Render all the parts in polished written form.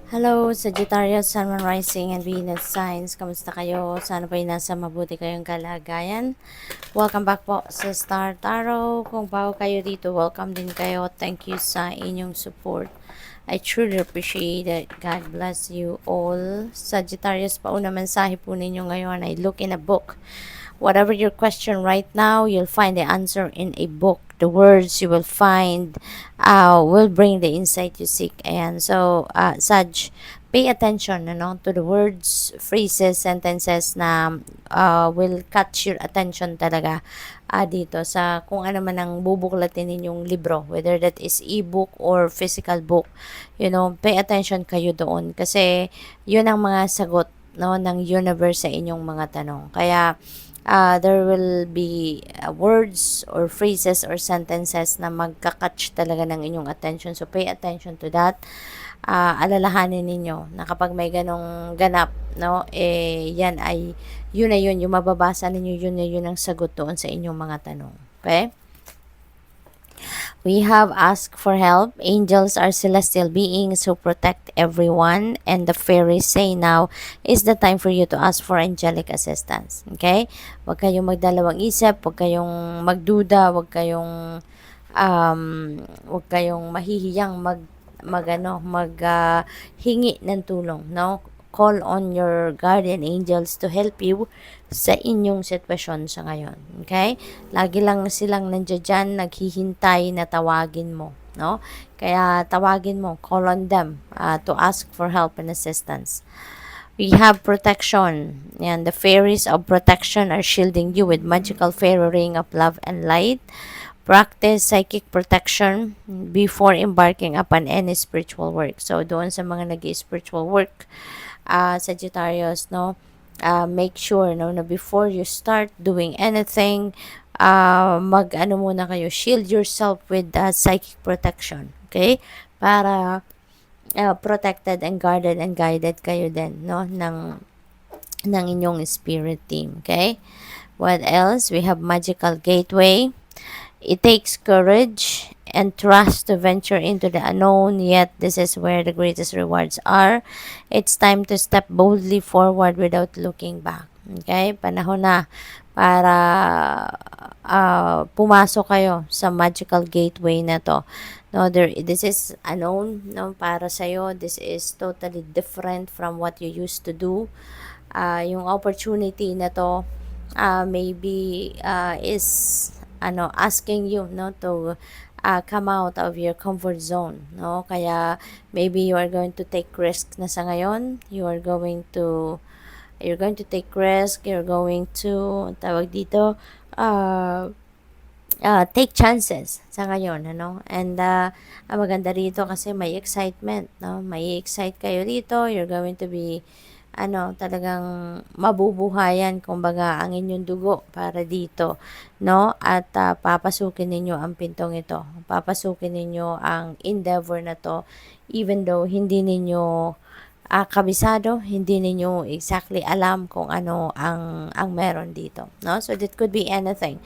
Hello, Sagittarius, Sun, Moon, Rising, and Venus signs. Kamusta kayo? Sana po'y nasa mabuti kayong kalagayan. Welcome back po sa Star Tarot. Kung bago kayo dito, welcome din kayo. Thank you sa inyong support. I truly appreciate it. God bless you all. Sagittarius, pauna mensahe po ninyo ngayon ay look in a book. Whatever your question right now, you'll find the answer in a book. The words you will find will bring the insight you seek. And so, Sag, pay attention to the words, phrases, sentences na will catch your attention talaga dito sa kung ano man ang bubuklatin ninyong libro, whether that is e-book or physical book. Pay attention kayo doon kasi yun ang mga sagot ng universe sa inyong mga tanong. Kaya, there will be words or phrases or sentences na magkakatch talaga ng inyong attention. So, pay attention to that. Alalahanin ninyo na kapag may ganong ganap, yan ay, yun na yun, yung mababasa ninyo, yun na yun ang sagot doon sa inyong mga tanong. Okay? We have asked for help. Angels are celestial beings who protect everyone, and the fairies say now is the time for you to ask for angelic assistance. Okay? Huwag kayong magdalawang isip, huwag kayong magduda, huwag kayong mahihiyang hingi ng tulong, no? Call on your guardian angels to help you sa inyong sitwasyon sa ngayon. Okay? Lagi lang silang nandiyan dyan, naghihintay na tawagin mo. No? Kaya tawagin mo, call on them to ask for help and assistance. We have protection. And the fairies of protection are shielding you with magical fairy ring of love and light. Practice psychic protection before embarking upon any spiritual work. So, doon sa mga nag-spiritual work, Sagittarius, make sure na before you start doing anything, muna kayo, shield yourself with psychic protection, okay? Para protected and guarded and guided kayo din, ng inyong spirit team, okay? What else? We have magical gateway. It takes courage and trust to venture into the unknown, yet this is where the greatest rewards are. It's time to step boldly forward without looking back. Okay? Panahon na para pumasok kayo sa magical gateway na to. This is unknown, para sa'yo. This is totally different from what you used to do. Yung opportunity na to, maybe is asking you to come out of your comfort zone, kaya maybe you are going to take risk na sa ngayon. You're going to take risk, you're going to tawag dito take chances sa ngayon, and ang maganda rito kasi may excitement, may excite kayo dito. You're going to be talagang mabubuhayan, kumbaga, ang inyong dugo para dito, at papasukin ninyo ang pintong ito, papasukin ninyo ang endeavor na to, even though hindi ninyo kabisado, hindi ninyo exactly alam kung ano ang meron dito, so that could be anything.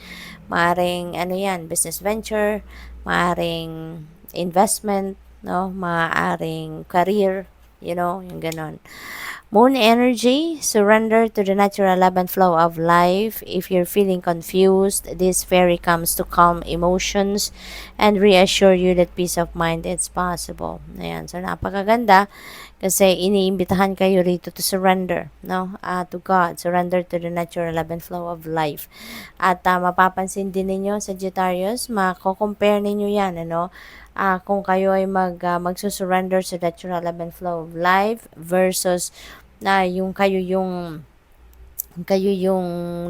Maaring yan, business venture, maaring investment, maaring career, yung ganon. Moon energy, surrender to the natural ebb and flow of life. If you're feeling confused, this fairy comes to calm emotions and reassure you that peace of mind is possible. Ayan, so napakaganda kasi iniimbitahan kayo rito to surrender, to God, surrender to the natural ebb and flow of life. At mapapansin din ninyo, Sagittarius, mako-compare ninyo yan, kung kayo ay magsusurrender sa natural ebb and flow of life versus na yung kayo yung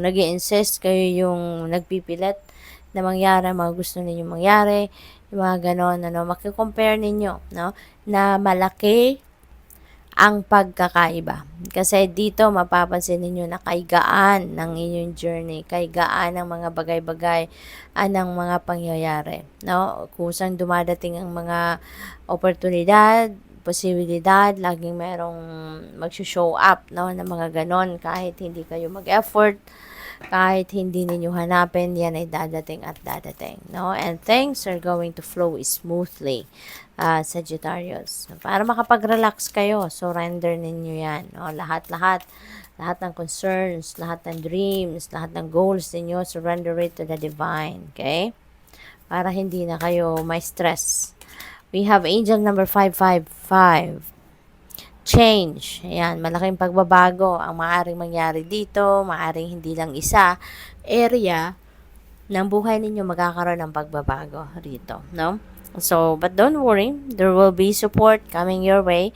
nag-i-insist, kayo yung nagpipilit na mangyari, mga gusto ninyo mangyari, yung mga ganon, maki-compare ninyo, na malaki ang pagkakaiba. Kasi dito mapapansin ninyo na kaigaan ng inyong journey, kaigaan ng mga bagay-bagay, ng mga pangyayari, kusang dumadating ang mga oportunidad, posibilidad, laging merong mag-show up, ng mga ganon, kahit hindi kayo mag-effort, Kahit hindi ninyo hanapin, yan ay dadating at dadating, no? And things are going to flow smoothly, Sagittarius. Para makapag-relax kayo, surrender ninyo yan, no? Lahat ng concerns, lahat ng dreams, lahat ng goals ninyo, surrender it to the divine, okay? Para hindi na kayo may stress. We have angel number 555. Change. Ayan, malaking pagbabago ang maaaring mangyari dito, maaaring hindi lang isa area ng buhay ninyo magkakaroon ng pagbabago rito, no? So, but don't worry, there will be support coming your way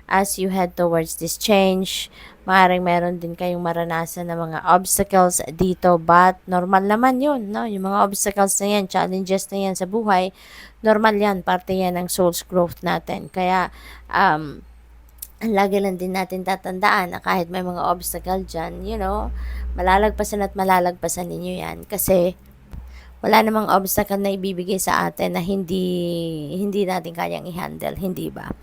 as you head towards this change. Maaaring meron din kayong maranasan ng mga obstacles dito, but normal naman yun, no? Yung mga obstacles na yan, challenges na yan sa buhay, normal yan, parte yan ng soul's growth natin. Kaya, ang lagi lang din natin tatandaan na kahit may mga obstacle dyan, malalagpasan at malalagpasan ninyo yan. Kasi, wala namang obstacle na ibibigay sa atin na hindi natin kayang i-handle, hindi ba?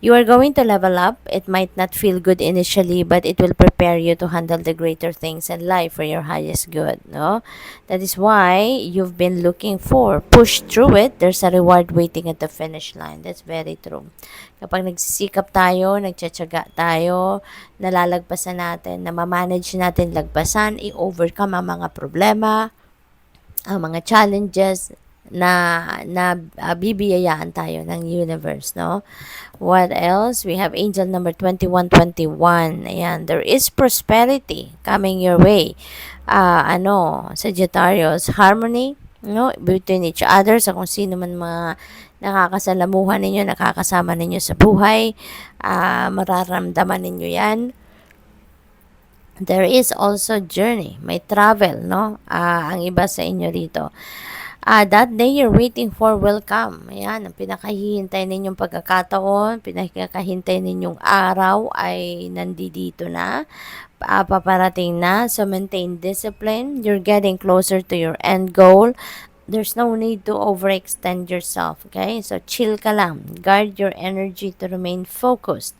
You are going to level up. It might not feel good initially, but it will prepare you to handle the greater things in life for your highest good, no? That is why you've been looking for. Push through it. There's a reward waiting at the finish line. That's very true. Kapag nagsisikap tayo, nagtsatsaga tayo, nalalagpasan natin, na ma-manage natin lagpasan, i-overcome ang mga problema, ang mga challenges na bibiyayaan tayo ng universe, no? What else? We have angel number 2121. Ayan, there is prosperity coming your way. Sagittarius, harmony, no, between each other, sa kung sino man mga nakakasalamuhan ninyo, nakakasama ninyo sa buhay, mararamdaman ninyo yan. There is also journey, may travel, no? Ang iba sa inyo rito. That day you're waiting for will come. Ayan, ang pinakahihintay ninyong pagkakataon, pinakahihintay ninyong araw ay nandito na, paparating na. So maintain discipline. You're getting closer to your end goal. There's no need to overextend yourself, okay? So chill ka lang. Guard your energy to remain focused.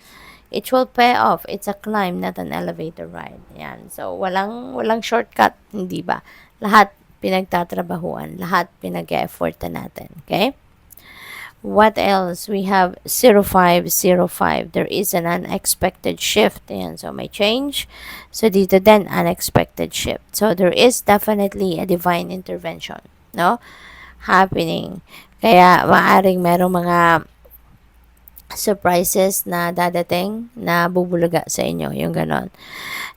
It will pay off. It's a climb, not an elevator ride. Yan. So, walang shortcut, hindi ba? Lahat pinagtatrabahuan. Lahat pinag-e-effortan natin. Okay? What else? We have 0505. There is an unexpected shift. Yan. So, may change. So, dito din, unexpected shift. So, there is definitely a divine intervention, no? Happening. Kaya, maaring merong mga surprises na dadating na bubulaga sa inyo, yung ganon.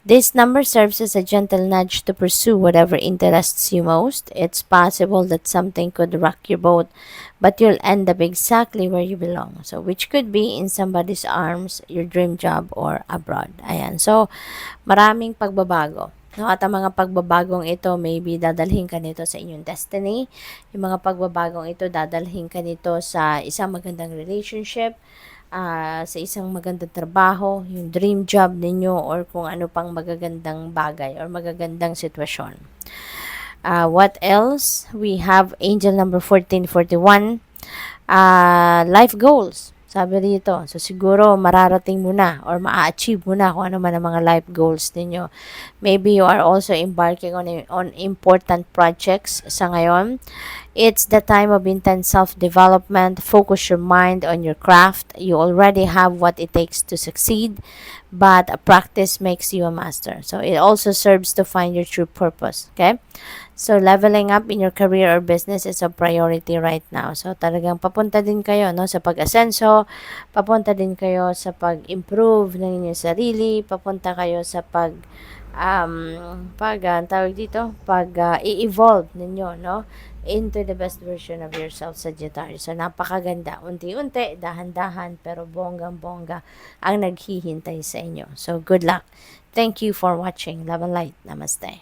This number serves as a gentle nudge to pursue whatever interests you most. It's possible that something could rock your boat, but you'll end up exactly where you belong. So, which could be in somebody's arms, your dream job, or abroad. Ayan. So, maraming pagbabago. No, at ang mga pagbabagong ito, maybe dadalhin ka nito sa inyong destiny. Yung mga pagbabagong ito, dadalhin ka nito sa isang magandang relationship, sa isang magandang trabaho, yung dream job ninyo, or kung ano pang magagandang bagay or magagandang sitwasyon. What else? We have angel number 1441. Life goals. Sabi dito, so siguro mararating mo na or ma-achieve mo na kung ano man ang mga life goals ninyo. Maybe you are also embarking on important projects sa ngayon. It's the time of intense self-development. Focus your mind on your craft. You already have what it takes to succeed, but practice makes you a master. So it also serves to find your true purpose. Okay? So, leveling up in your career or business is a priority right now. So, talagang papunta din kayo, no, sa pag-asenso, papunta din kayo sa pag-improve ng inyong sarili, papunta kayo sa i-evolve ninyo, no, into the best version of yourself, Sagittarius. So, napakaganda. Unti-unti, dahan-dahan, pero bonggang-bongga ang naghihintay sa inyo. So, good luck. Thank you for watching. Love and light. Namaste.